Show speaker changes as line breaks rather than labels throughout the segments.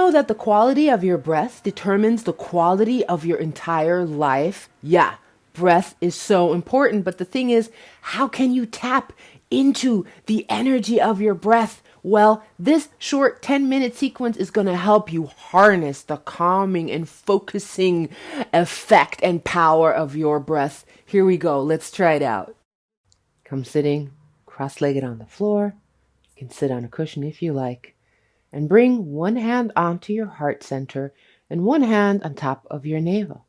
know that the quality of your breath determines the quality of your entire life? Yeah, breath is so important. But the thing is, how can you tap into the energy of your breath? Well, this short 10-minute sequence is going to help you harness the calming and focusing effect and power of your breath. Here we go. Let's try it out. Come sitting cross-legged on the floor. You can sit on a cushion if you like. And bring one hand onto your heart center and one hand on top of your navel.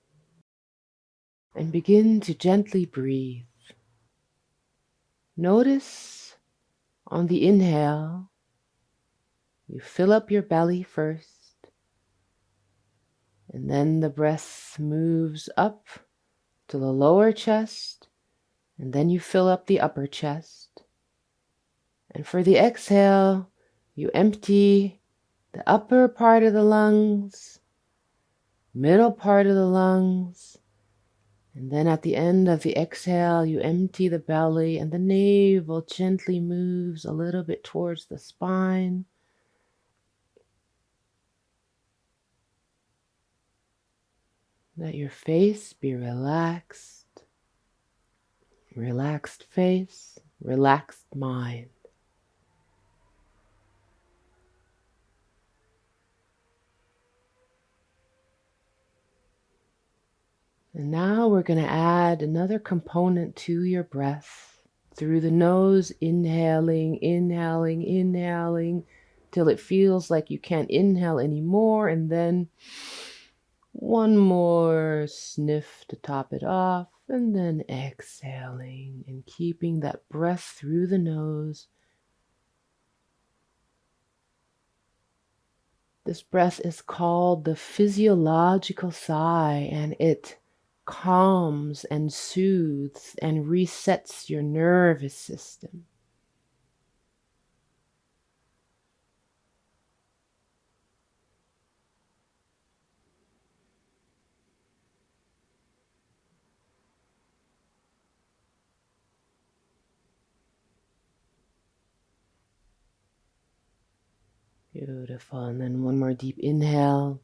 And begin to gently breathe. Notice on the inhale, you fill up your belly first, and then the breath moves up to the lower chest, and then you fill up the upper chest. And for the exhale, you empty the upper part of the lungs, middle part of the lungs, and then at the end of the exhale, you empty the belly and the navel gently moves a little bit towards the spine. Let your face be relaxed. Relaxed face, relaxed mind. And now we're going to add another component to your breath. Through the nose, inhaling, inhaling, inhaling, till it feels like you can't inhale anymore, and then one more sniff to top it off, and then exhaling and keeping that breath through the nose. This breath is called the physiological sigh, and it calms and soothes and resets your nervous system. Beautiful. And then one more deep inhale.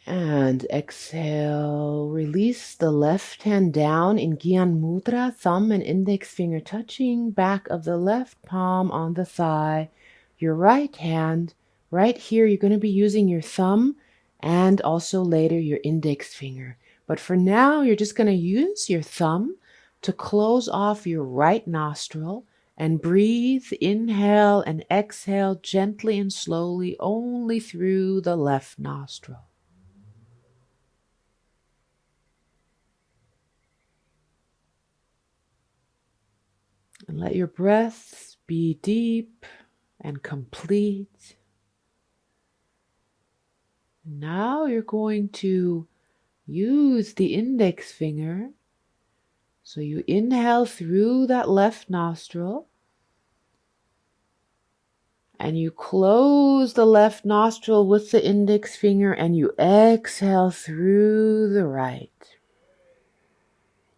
And exhale. Release the left hand down in Gyan Mudra, thumb and index finger touching, back of the left palm on the thigh. Your right hand, right here, you're going to be using your thumb and also later your index finger. But for now, you're just going to use your thumb to close off your right nostril and breathe, inhale and exhale gently and slowly only through the left nostril. And let your breath be deep and complete. Now you're going to use the index finger. So you inhale through that left nostril. And you close the left nostril with the index finger and you exhale through the right.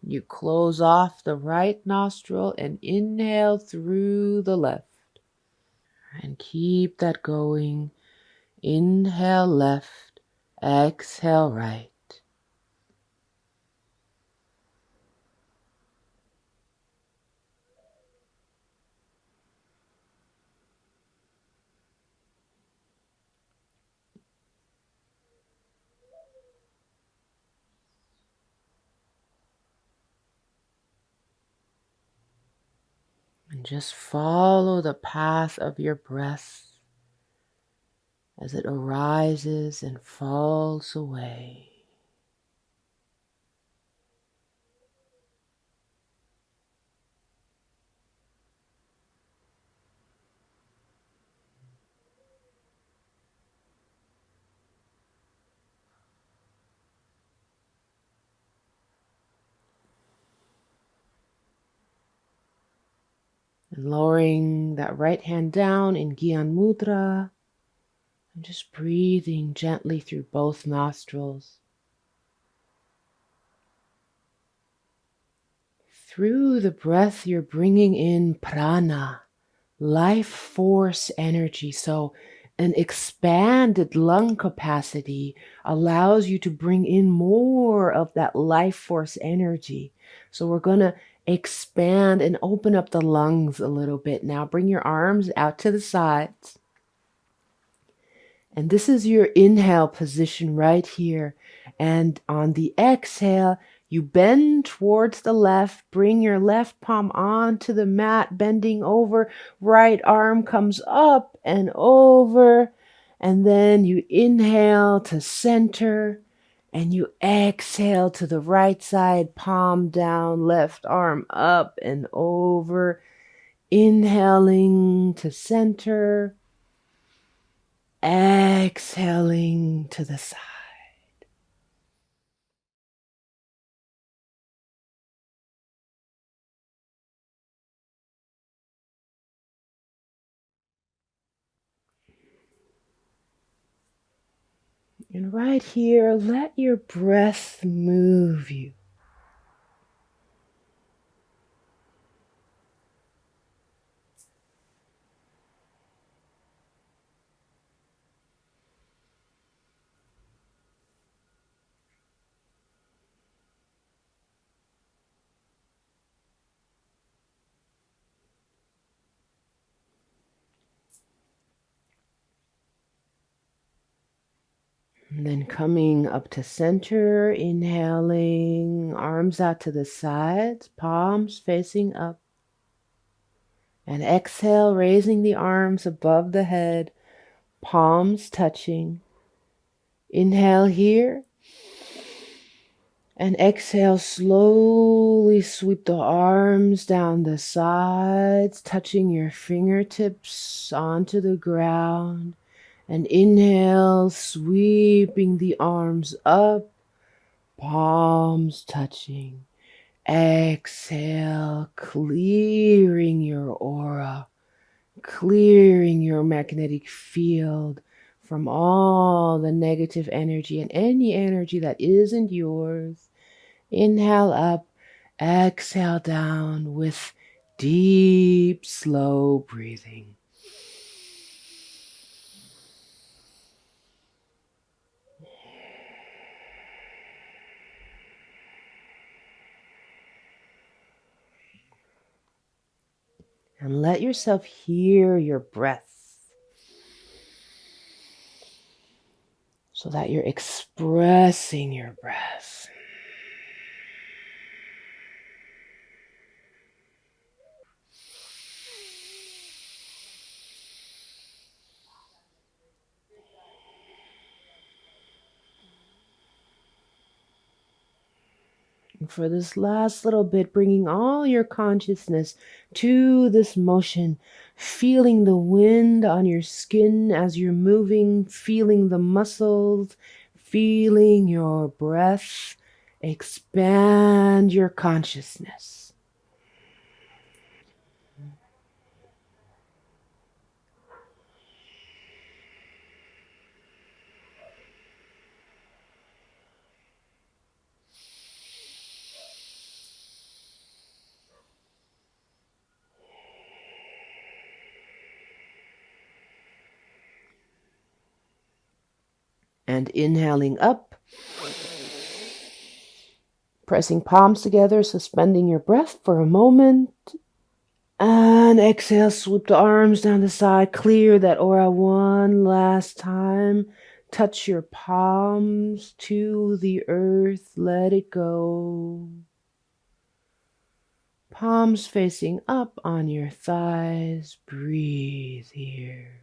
You close off the right nostril and inhale through the left. And keep that going. Inhale left, exhale right. And just follow the path of your breath as it arises and falls away. And lowering that right hand down in Gyan Mudra. And just breathing gently through both nostrils. Through the breath, you're bringing in prana, life force energy. So An expanded lung capacity allows you to bring in more of that life force energy. So we're going to expand and open up the lungs a little bit. Now bring your arms out to the sides. And this is your inhale position right here. And on the exhale, you bend towards the left, bring your left palm onto the mat, bending over, right arm comes up and over, and then you inhale to center, and you exhale to the right side, palm down, left arm up and over, inhaling to center, exhaling to the side. And right here, let your breath move you. And then coming up to center, inhaling, arms out to the sides, palms facing up. And exhale, raising the arms above the head, palms touching. Inhale here. And exhale, slowly sweep the arms down the sides, touching your fingertips onto the ground. And inhale, sweeping the arms up, palms touching. Exhale, clearing your aura, clearing your magnetic field from all the negative energy and any energy that isn't yours. Inhale up, exhale down with deep, slow breathing. And let yourself hear your breath so that you're expressing your breath. And for this last little bit, bringing all your consciousness to this motion, feeling the wind on your skin as you're moving, feeling the muscles, feeling your breath. Expand your consciousness. And inhaling up, pressing palms together, suspending your breath for a moment. And exhale, sweep the arms down the side, clear that aura one last time. Touch your palms to the earth, let it go. Palms facing up on your thighs, breathe here.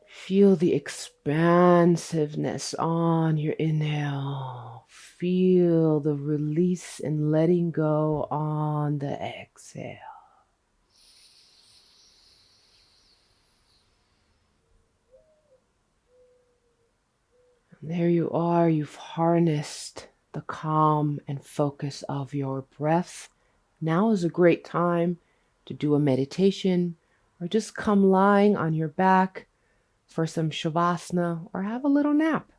Feel the expansiveness on your inhale. Feel the release and letting go on the exhale. And there you are, you've harnessed the calm and focus of your breath. Now is a great time to do a meditation or just come lying on your back for some shavasana or have a little nap.